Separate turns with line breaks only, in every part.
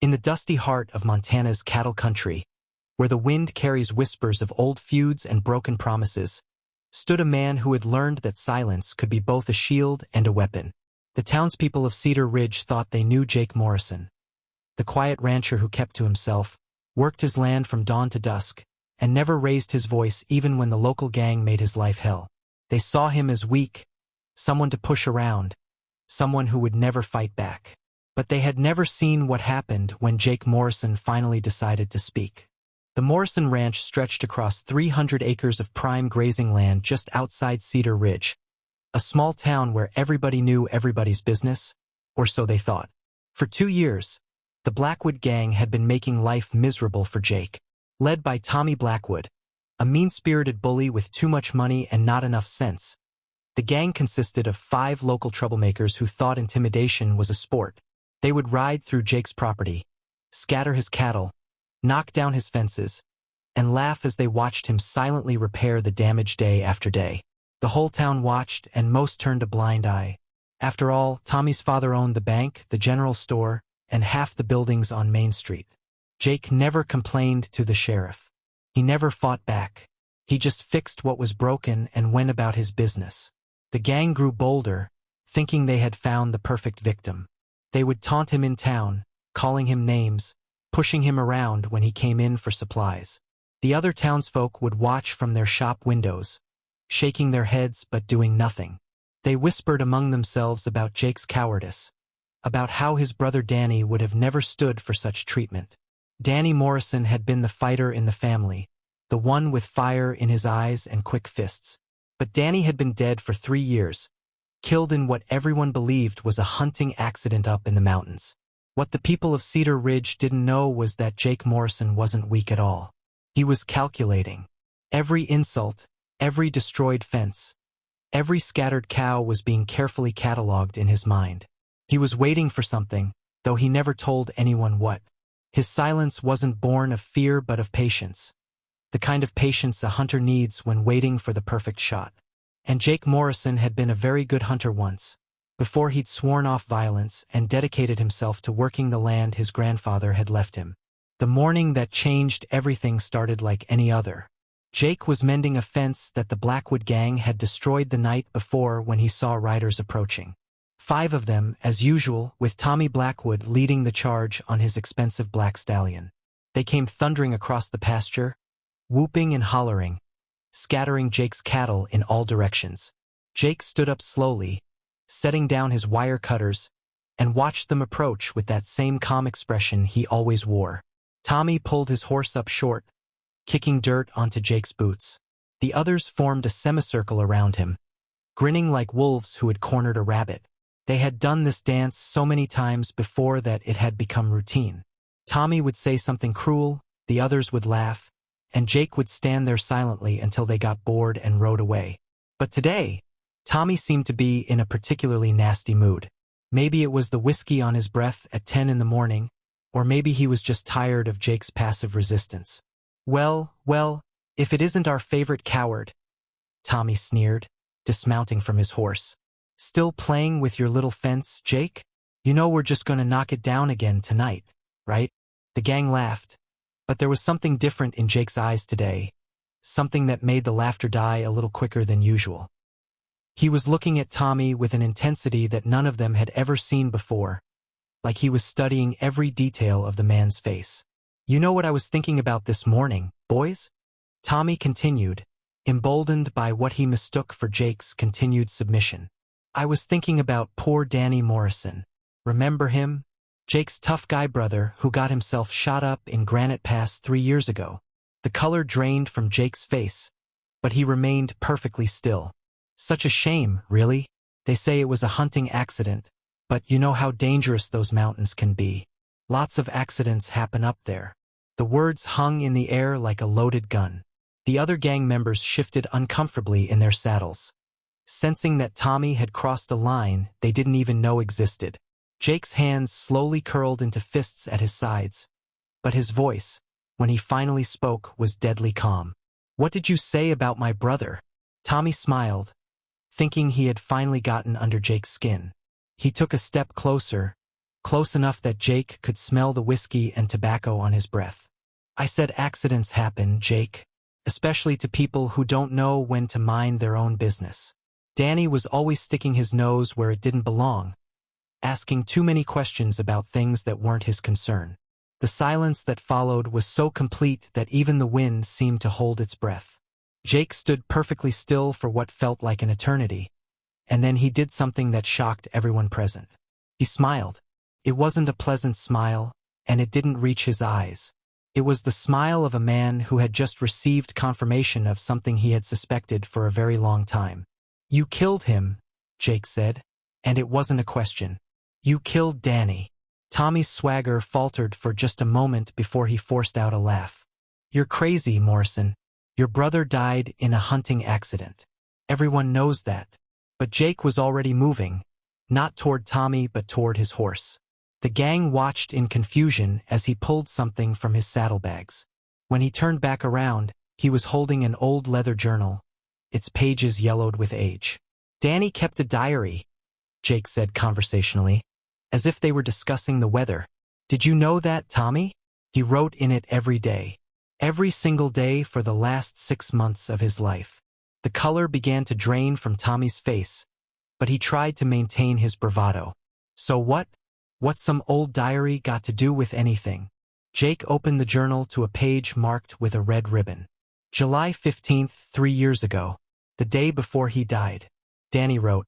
In the dusty heart of Montana's cattle country, where the wind carries whispers of old feuds and broken promises, stood a man who had learned that silence could be both a shield and a weapon. The townspeople of Cedar Ridge thought they knew Jake Morrison, the quiet rancher who kept to himself, worked his land from dawn to dusk, and never raised his voice even when the local gang made his life hell. They saw him as weak, someone to push around, someone who would never fight back. But they had never seen what happened when Jake Morrison finally decided to speak. The Morrison Ranch stretched across 300 acres of prime grazing land just outside Cedar Ridge, a small town where everybody knew everybody's business, or so they thought. For 2 years, the Blackwood gang had been making life miserable for Jake. Led by Tommy Blackwood, a mean-spirited bully with too much money and not enough sense, the gang consisted of 5 local troublemakers who thought intimidation was a sport. They would ride through Jake's property, scatter his cattle, knock down his fences, and laugh as they watched him silently repair the damage day after day. The whole town watched, and most turned a blind eye. After all, Tommy's father owned the bank, the general store, and half the buildings on Main Street. Jake never complained to the sheriff. He never fought back. He just fixed what was broken and went about his business. The gang grew bolder, thinking they had found the perfect victim. They would taunt him in town, calling him names, pushing him around when he came in for supplies. The other townsfolk would watch from their shop windows, shaking their heads but doing nothing. They whispered among themselves about Jake's cowardice, about how his brother Danny would have never stood for such treatment. Danny Morrison had been the fighter in the family, the one with fire in his eyes and quick fists. But Danny had been dead for 3 years, killed in what everyone believed was a hunting accident up in the mountains. What the people of Cedar Ridge didn't know was that Jake Morrison wasn't weak at all. He was calculating. Every insult, every destroyed fence, every scattered cow was being carefully catalogued in his mind. He was waiting for something, though he never told anyone what. His silence wasn't born of fear but of patience, the kind of patience a hunter needs when waiting for the perfect shot. And Jake Morrison had been a very good hunter once, before he'd sworn off violence and dedicated himself to working the land his grandfather had left him. The morning that changed everything started like any other. Jake was mending a fence that the Blackwood gang had destroyed the night before when he saw riders approaching. 5 of them, as usual, with Tommy Blackwood leading the charge on his expensive black stallion. They came thundering across the pasture, whooping and hollering, scattering Jake's cattle in all directions. Jake stood up slowly, setting down his wire cutters, and watched them approach with that same calm expression he always wore. Tommy pulled his horse up short, kicking dirt onto Jake's boots. The others formed a semicircle around him, grinning like wolves who had cornered a rabbit. They had done this dance so many times before that it had become routine. Tommy would say something cruel, the others would laugh, and Jake would stand there silently until they got bored and rode away. But today, Tommy seemed to be in a particularly nasty mood. Maybe it was the whiskey on his breath at 10 in the morning, or maybe he was just tired of Jake's passive resistance. Well, if it isn't our favorite coward," Tommy sneered, dismounting from his horse. "Still playing with your little fence, Jake? You know we're just gonna knock it down again tonight, right?" The gang laughed, but there was something different in Jake's eyes today, something that made the laughter die a little quicker than usual. He was looking at Tommy with an intensity that none of them had ever seen before, like he was studying every detail of the man's face. "You know what I was thinking about this morning, boys?" Tommy continued, emboldened by what he mistook for Jake's continued submission. "I was thinking about poor Danny Morrison. Remember him? Jake's tough guy brother who got himself shot up in Granite Pass 3 years ago." The color drained from Jake's face, but he remained perfectly still. "Such a shame, really. They say it was a hunting accident, but you know how dangerous those mountains can be. Lots of accidents happen up there." The words hung in the air like a loaded gun. The other gang members shifted uncomfortably in their saddles, sensing that Tommy had crossed a line they didn't even know existed. Jake's hands slowly curled into fists at his sides, but his voice, when he finally spoke, was deadly calm. "What did you say about my brother?" Tommy smiled, thinking he had finally gotten under Jake's skin. He took a step closer, close enough that Jake could smell the whiskey and tobacco on his breath. I said accidents happen, Jake, especially to people who don't know when to mind their own business. Danny was always sticking his nose where it didn't belong, asking too many questions about things that weren't his concern. The silence that followed was so complete that even the wind seemed to hold its breath. Jake stood perfectly still for what felt like an eternity, and then he did something that shocked everyone present. He smiled. It wasn't a pleasant smile, and it didn't reach his eyes. It was the smile of a man who had just received confirmation of something he had suspected for a very long time. "You killed him," Jake said, and it wasn't a question. "You killed Danny." Tommy's swagger faltered for just a moment before he forced out a laugh. "You're crazy, Morrison. Your brother died in a hunting accident. Everyone knows that." But Jake was already moving, not toward Tommy but toward his horse. The gang watched in confusion as he pulled something from his saddlebags. When he turned back around, he was holding an old leather journal, its pages yellowed with age. "Danny kept a diary," Jake said conversationally, as if they were discussing the weather. "Did you know that, Tommy? He wrote in it every day. Every single day for the last 6 months of his life." The color began to drain from Tommy's face, but he tried to maintain his bravado. "So what? What's some old diary got to do with anything?" Jake opened the journal to a page marked with a red ribbon. "July 15th, 3 years ago, the day before he died," Danny wrote.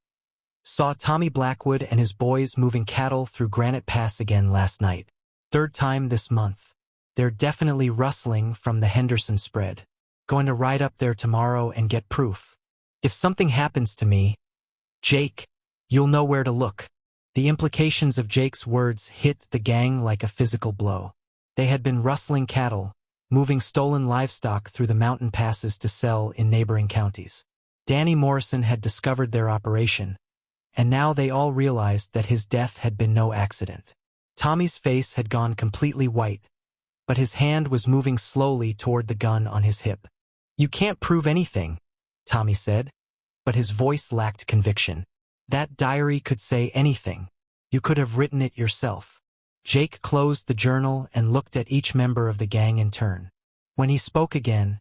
"Saw Tommy Blackwood and his boys moving cattle through Granite Pass again last night. 3rd time this month. They're definitely rustling from the Henderson spread. Going to ride up there tomorrow and get proof. If something happens to me, Jake, you'll know where to look." The implications of Jake's words hit the gang like a physical blow. They had been rustling cattle, moving stolen livestock through the mountain passes to sell in neighboring counties. Danny Morrison had discovered their operation, and now they all realized that his death had been no accident. Tommy's face had gone completely white, but his hand was moving slowly toward the gun on his hip. "You can't prove anything," Tommy said, but his voice lacked conviction. "That diary could say anything. You could have written it yourself." Jake closed the journal and looked at each member of the gang in turn. When he spoke again,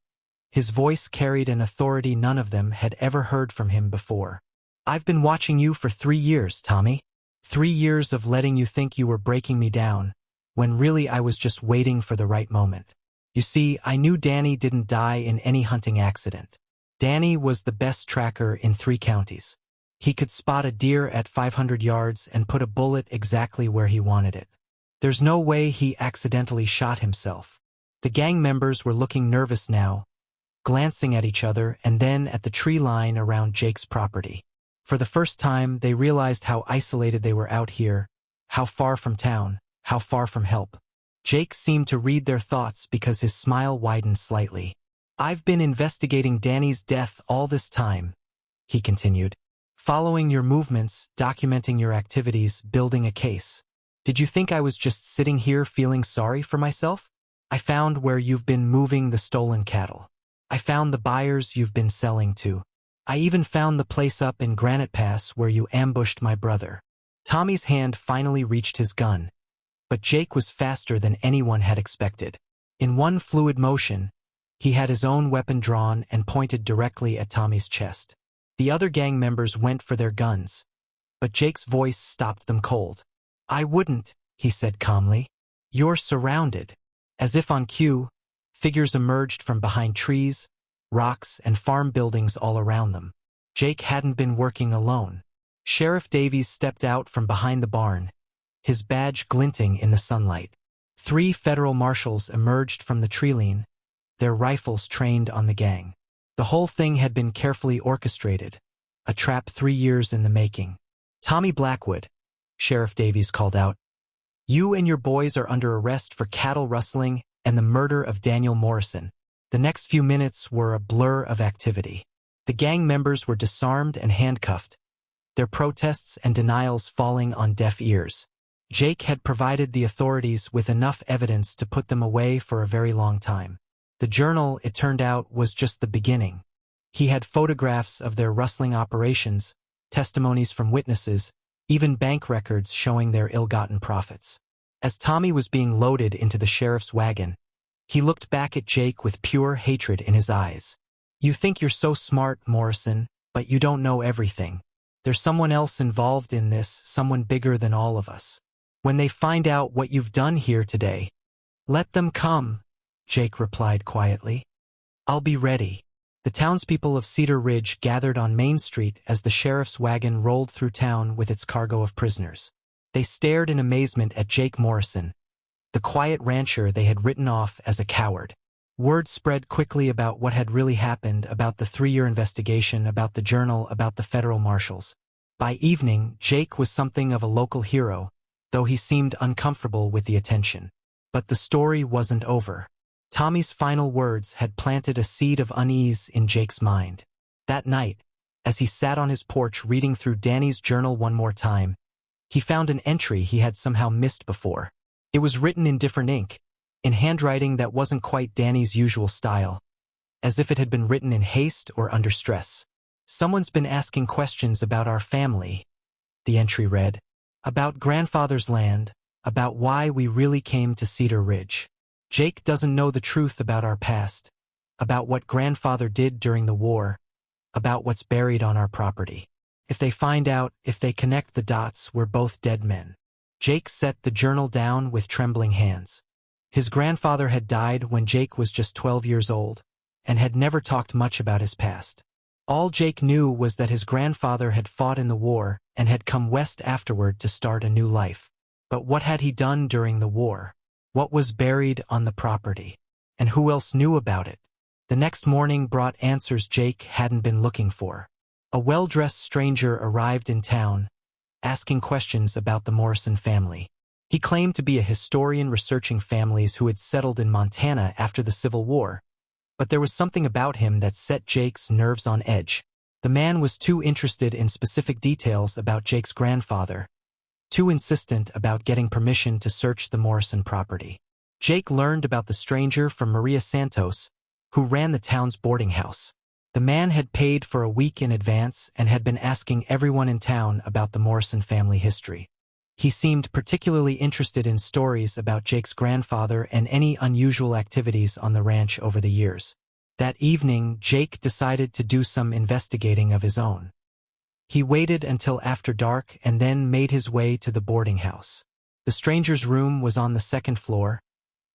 his voice carried an authority none of them had ever heard from him before. "I've been watching you for 3 years, Tommy. 3 years of letting you think you were breaking me down, when really I was just waiting for the right moment. You see, I knew Danny didn't die in any hunting accident. Danny was the best tracker in 3 counties. He could spot a deer at 500 yards and put a bullet exactly where he wanted it. There's no way he accidentally shot himself." The gang members were looking nervous now, glancing at each other and then at the tree line around Jake's property. For the first time, they realized how isolated they were out here, how far from town, how far from help. Jake seemed to read their thoughts because his smile widened slightly. "I've been investigating Danny's death all this time," he continued. "Following your movements, documenting your activities, building a case. Did you think I was just sitting here feeling sorry for myself? I found where you've been moving the stolen cattle. I found the buyers you've been selling to. I even found the place up in Granite Pass where you ambushed my brother." Tommy's hand finally reached his gun, but Jake was faster than anyone had expected. In one fluid motion, he had his own weapon drawn and pointed directly at Tommy's chest. The other gang members went for their guns, but Jake's voice stopped them cold. "I wouldn't," he said calmly. "You're surrounded." As if on cue, figures emerged from behind trees, rocks, and farm buildings all around them. Jake hadn't been working alone. Sheriff Davies stepped out from behind the barn, his badge glinting in the sunlight. 3 federal marshals emerged from the tree-line, their rifles trained on the gang. The whole thing had been carefully orchestrated, a trap 3 years in the making. "Tommy Blackwood," Sheriff Davies called out, "you and your boys are under arrest for cattle rustling and the murder of Daniel Morrison." The next few minutes were a blur of activity. The gang members were disarmed and handcuffed, their protests and denials falling on deaf ears. Jake had provided the authorities with enough evidence to put them away for a very long time. The journal, it turned out, was just the beginning. He had photographs of their rustling operations, testimonies from witnesses, even bank records showing their ill-gotten profits. As Tommy was being loaded into the sheriff's wagon, he looked back at Jake with pure hatred in his eyes. "You think you're so smart, Morrison, but you don't know everything. There's someone else involved in this, someone bigger than all of us. When they find out what you've done here today, let them come," Jake replied quietly. "I'll be ready." The townspeople of Cedar Ridge gathered on Main Street as the sheriff's wagon rolled through town with its cargo of prisoners. They stared in amazement at Jake Morrison, the quiet rancher they had written off as a coward. Word spread quickly about what had really happened, about the 3-year investigation, about the journal, about the federal marshals. By evening, Jake was something of a local hero, though he seemed uncomfortable with the attention. But the story wasn't over. Tommy's final words had planted a seed of unease in Jake's mind. That night, as he sat on his porch reading through Danny's journal one more time, he found an entry he had somehow missed before. It was written in different ink, in handwriting that wasn't quite Danny's usual style, as if it had been written in haste or under stress. "Someone's been asking questions about our family," the entry read. "About grandfather's land, about why we really came to Cedar Ridge. Jake doesn't know the truth about our past, about what grandfather did during the war, about what's buried on our property. If they find out, if they connect the dots, we're both dead men." Jake set the journal down with trembling hands. His grandfather had died when Jake was just 12 years old, and had never talked much about his past. All Jake knew was that his grandfather had fought in the war and had come west afterward to start a new life. But what had he done during the war? What was buried on the property? And who else knew about it? The next morning brought answers Jake hadn't been looking for. A well-dressed stranger arrived in town, asking questions about the Morrison family. He claimed to be a historian researching families who had settled in Montana after the Civil War, but there was something about him that set Jake's nerves on edge. The man was too interested in specific details about Jake's grandfather, too insistent about getting permission to search the Morrison property. Jake learned about the stranger from Maria Santos, who ran the town's boarding house. The man had paid for a week in advance and had been asking everyone in town about the Morrison family history. He seemed particularly interested in stories about Jake's grandfather and any unusual activities on the ranch over the years. That evening, Jake decided to do some investigating of his own. He waited until after dark and then made his way to the boarding house. The stranger's room was on the 2nd floor,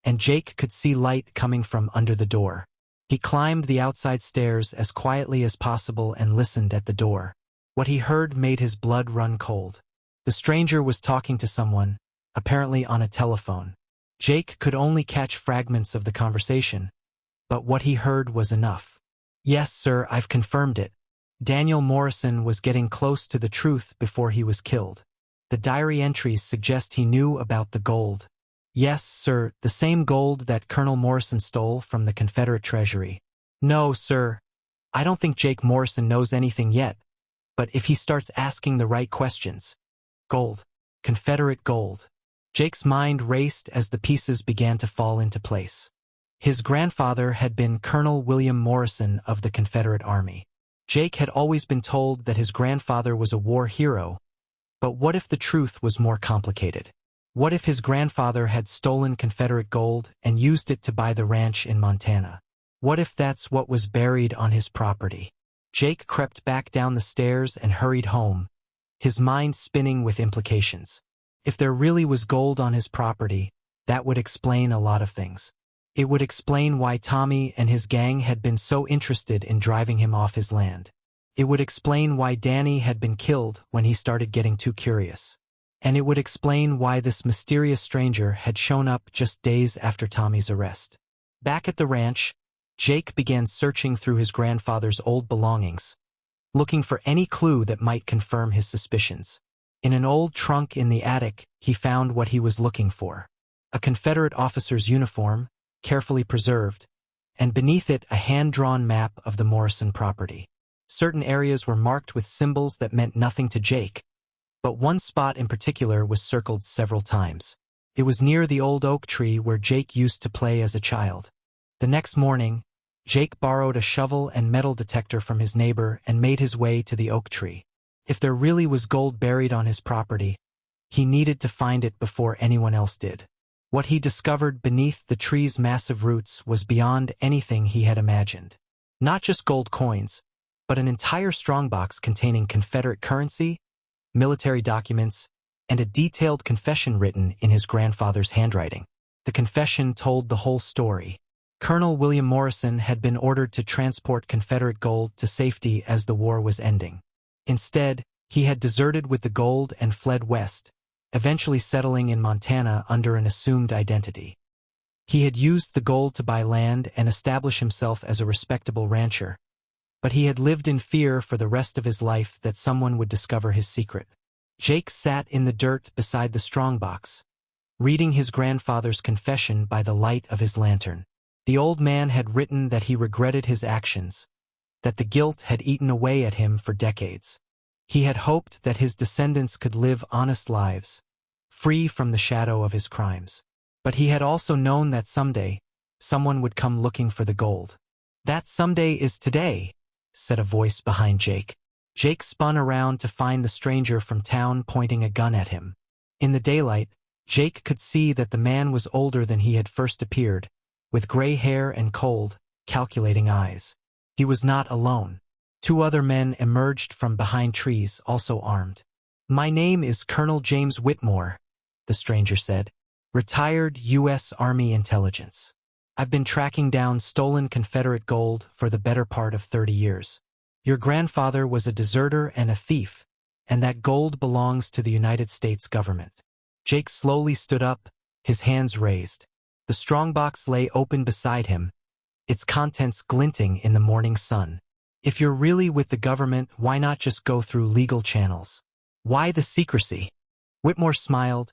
and Jake could see light coming from under the door. He climbed the outside stairs as quietly as possible and listened at the door. What he heard made his blood run cold. The stranger was talking to someone, apparently on a telephone. Jake could only catch fragments of the conversation, but what he heard was enough. "Yes, sir, I've confirmed it. Daniel Morrison was getting close to the truth before he was killed. The diary entries suggest he knew about the gold. Yes, sir, the same gold that Colonel Morrison stole from the Confederate treasury. No, sir, I don't think Jake Morrison knows anything yet, but if he starts asking the right questions. Gold. Confederate gold." Jake's mind raced as the pieces began to fall into place. His grandfather had been Colonel William Morrison of the Confederate Army. Jake had always been told that his grandfather was a war hero, but what if the truth was more complicated? What if his grandfather had stolen Confederate gold and used it to buy the ranch in Montana? What if that's what was buried on his property? Jake crept back down the stairs and hurried home, his mind spinning with implications. If there really was gold on his property, that would explain a lot of things. It would explain why Tommy and his gang had been so interested in driving him off his land. It would explain why Danny had been killed when he started getting too curious. And it would explain why this mysterious stranger had shown up just days after Tommy's arrest. Back at the ranch, Jake began searching through his grandfather's old belongings, looking for any clue that might confirm his suspicions. In an old trunk in the attic, he found what he was looking for: a Confederate officer's uniform, carefully preserved, and beneath it a hand-drawn map of the Morrison property. Certain areas were marked with symbols that meant nothing to Jake, but one spot in particular was circled several times. It was near the old oak tree where Jake used to play as a child. The next morning, Jake borrowed a shovel and metal detector from his neighbor and made his way to the oak tree. If there really was gold buried on his property, he needed to find it before anyone else did. What he discovered beneath the tree's massive roots was beyond anything he had imagined. Not just gold coins, but an entire strongbox containing Confederate currency, military documents, and a detailed confession written in his grandfather's handwriting. The confession told the whole story. Colonel William Morrison had been ordered to transport Confederate gold to safety as the war was ending. Instead, he had deserted with the gold and fled west, eventually settling in Montana under an assumed identity. He had used the gold to buy land and establish himself as a respectable rancher, but he had lived in fear for the rest of his life that someone would discover his secret. Jake sat in the dirt beside the strongbox, reading his grandfather's confession by the light of his lantern. The old man had written that he regretted his actions, that the guilt had eaten away at him for decades. He had hoped that his descendants could live honest lives, free from the shadow of his crimes. But he had also known that someday, someone would come looking for the gold. "That someday is today," said a voice behind Jake. Jake spun around to find the stranger from town pointing a gun at him. In the daylight, Jake could see that the man was older than he had first appeared, with gray hair and cold, calculating eyes. He was not alone. Two other men emerged from behind trees, also armed. "My name is Colonel James Whitmore," the stranger said. "Retired U.S. Army intelligence. I've been tracking down stolen Confederate gold for the better part of 30 years. Your grandfather was a deserter and a thief, and that gold belongs to the United States government." Jake slowly stood up, his hands raised. The strongbox lay open beside him, its contents glinting in the morning sun. "If you're really with the government, why not just go through legal channels? Why the secrecy?" Whitmore smiled,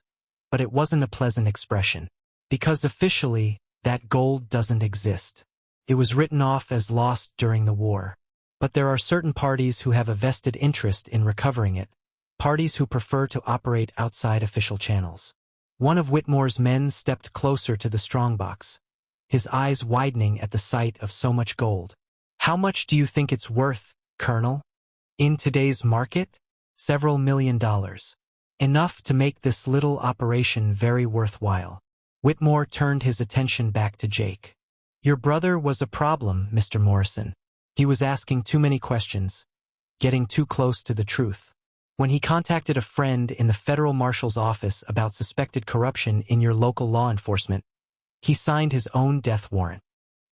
but it wasn't a pleasant expression. "Because officially, that gold doesn't exist. It was written off as lost during the war. But there are certain parties who have a vested interest in recovering it, parties who prefer to operate outside official channels." One of Whitmore's men stepped closer to the strongbox, his eyes widening at the sight of so much gold. "How much do you think it's worth, Colonel? In today's market? Several $1 million. Enough to make this little operation very worthwhile." Whitmore turned his attention back to Jake. "Your brother was a problem, Mr. Morrison. He was asking too many questions, getting too close to the truth. When he contacted a friend in the federal marshal's office about suspected corruption in your local law enforcement, he signed his own death warrant."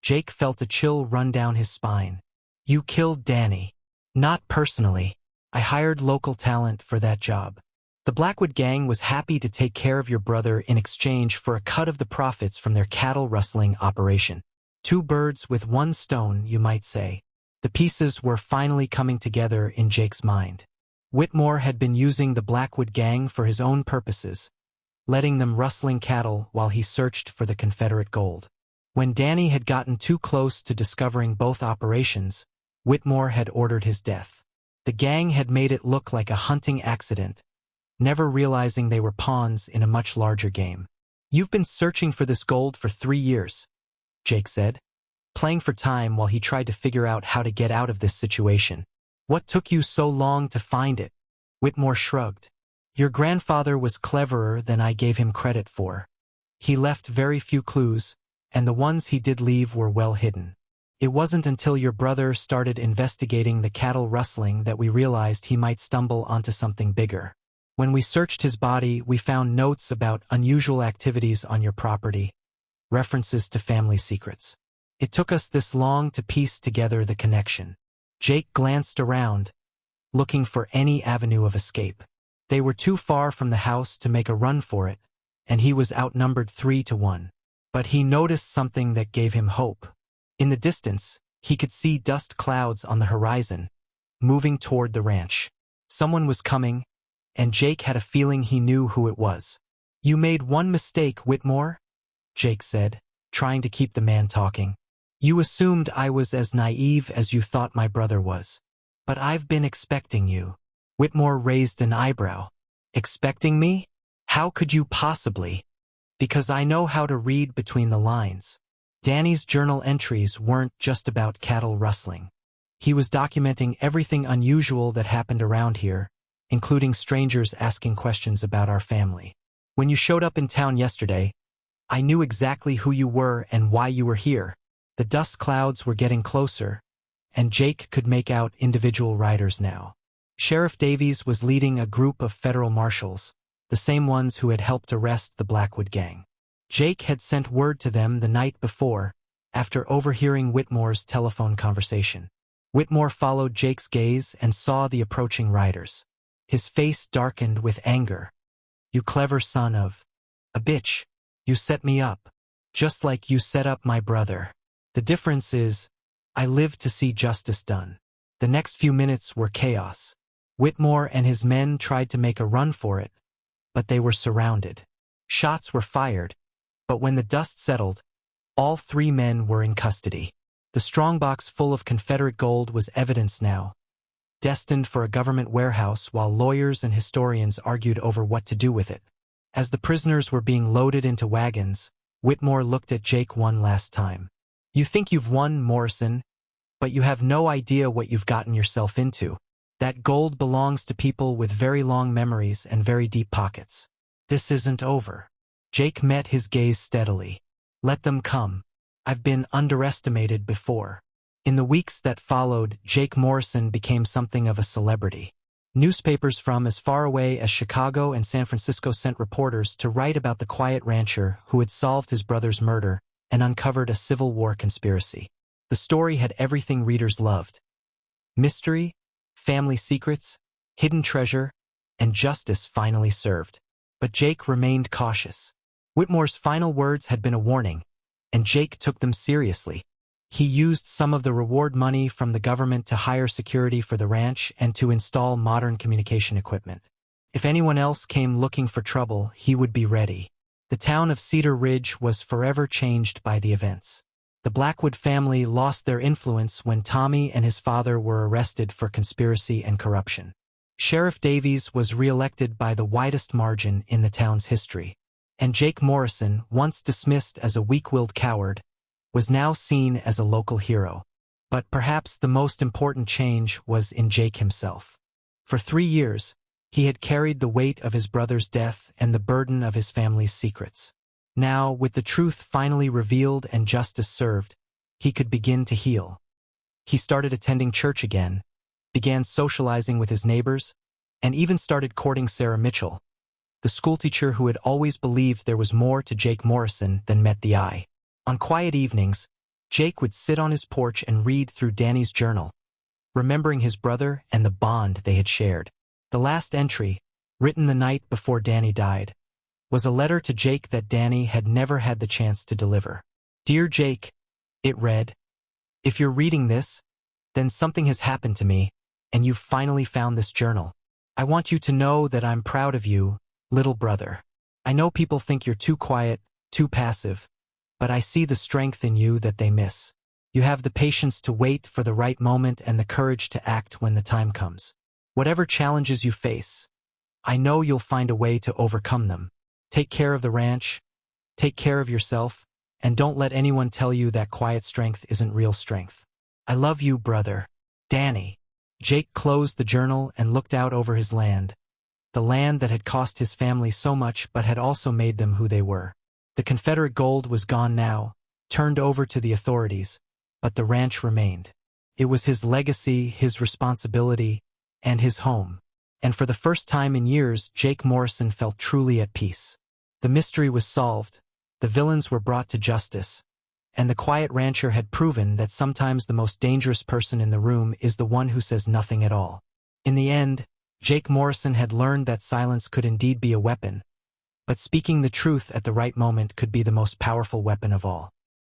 Jake felt a chill run down his spine. "You killed Danny." "Not personally. I hired local talent for that job. The Blackwood gang was happy to take care of your brother in exchange for a cut of the profits from their cattle rustling operation. Two birds with one stone, you might say." The pieces were finally coming together in Jake's mind. Whitmore had been using the Blackwood gang for his own purposes, letting them rustling cattle while he searched for the Confederate gold. When Danny had gotten too close to discovering both operations, Whitmore had ordered his death. The gang had made it look like a hunting accident, never realizing they were pawns in a much larger game. "You've been searching for this gold for 3 years, Jake said, playing for time while he tried to figure out how to get out of this situation. "What took you so long to find it?" Whitmore shrugged. "Your grandfather was cleverer than I gave him credit for. He left very few clues, and the ones he did leave were well hidden. It wasn't until your brother started investigating the cattle rustling that we realized he might stumble onto something bigger. When we searched his body, we found notes about unusual activities on your property, references to family secrets. It took us this long to piece together the connection." Jake glanced around, looking for any avenue of escape. They were too far from the house to make a run for it, and he was outnumbered 3-1. But he noticed something that gave him hope. In the distance, he could see dust clouds on the horizon, moving toward the ranch. Someone was coming, and Jake had a feeling he knew who it was. "You made one mistake, Whitmore," Jake said, trying to keep the man talking. "You assumed I was as naive as you thought my brother was. But I've been expecting you." Whitmore raised an eyebrow. "Expecting me? How could you possibly?" "Because I know how to read between the lines. Danny's journal entries weren't just about cattle rustling. He was documenting everything unusual that happened around here, including strangers asking questions about our family. When you showed up in town yesterday, I knew exactly who you were and why you were here. The dust clouds were getting closer, and Jake could make out individual riders now. Sheriff Davies was leading a group of federal marshals, the same ones who had helped arrest the Blackwood gang. Jake had sent word to them the night before, after overhearing Whitmore's telephone conversation. Whitmore followed Jake's gaze and saw the approaching riders. His face darkened with anger. "You clever son of a bitch. You set me up, just like you set up my brother. The difference is, I lived to see justice done." The next few minutes were chaos. Whitmore and his men tried to make a run for it, but they were surrounded. Shots were fired, but when the dust settled, all 3 men were in custody. The strongbox full of Confederate gold was evidence now, destined for a government warehouse while lawyers and historians argued over what to do with it. As the prisoners were being loaded into wagons, Whitmore looked at Jake one last time. "You think you've won, Morrison, but you have no idea what you've gotten yourself into. That gold belongs to people with very long memories and very deep pockets. This isn't over." Jake met his gaze steadily. "Let them come. I've been underestimated before." In the weeks that followed, Jake Morrison became something of a celebrity. Newspapers from as far away as Chicago and San Francisco sent reporters to write about the quiet rancher who had solved his brother's murder and uncovered a Civil War conspiracy. The story had everything readers loved: mystery, family secrets, hidden treasure, and justice finally served. But Jake remained cautious. Whitmore's final words had been a warning, and Jake took them seriously. He used some of the reward money from the government to hire security for the ranch and to install modern communication equipment. If anyone else came looking for trouble, he would be ready. The town of Cedar Ridge was forever changed by the events. The Blackwood family lost their influence when Tommy and his father were arrested for conspiracy and corruption. Sheriff Davies was re-elected by the widest margin in the town's history, and Jake Morrison, once dismissed as a weak-willed coward, was now seen as a local hero. But perhaps the most important change was in Jake himself. For 3 years, he had carried the weight of his brother's death and the burden of his family's secrets. Now, with the truth finally revealed and justice served, he could begin to heal. He started attending church again, began socializing with his neighbors, and even started courting Sarah Mitchell, the schoolteacher who had always believed there was more to Jake Morrison than met the eye. On quiet evenings, Jake would sit on his porch and read through Danny's journal, remembering his brother and the bond they had shared. The last entry, written the night before Danny died, was a letter to Jake that Danny had never had the chance to deliver. "Dear Jake," it read, "if you're reading this, then something has happened to me, and you've finally found this journal. I want you to know that I'm proud of you, little brother. I know people think you're too quiet, too passive, but I see the strength in you that they miss. You have the patience to wait for the right moment and the courage to act when the time comes. Whatever challenges you face, I know you'll find a way to overcome them. Take care of the ranch, take care of yourself, and don't let anyone tell you that quiet strength isn't real strength. I love you, brother. Danny." Jake closed the journal and looked out over his land, the land that had cost his family so much but had also made them who they were. The Confederate gold was gone now, turned over to the authorities, but the ranch remained. It was his legacy, his responsibility, and his home. And for the first time in years, Jake Morrison felt truly at peace. The mystery was solved, the villains were brought to justice, and the quiet rancher had proven that sometimes the most dangerous person in the room is the one who says nothing at all. In the end, Jake Morrison had learned that silence could indeed be a weapon, but speaking the truth at the right moment could be the most powerful weapon of all.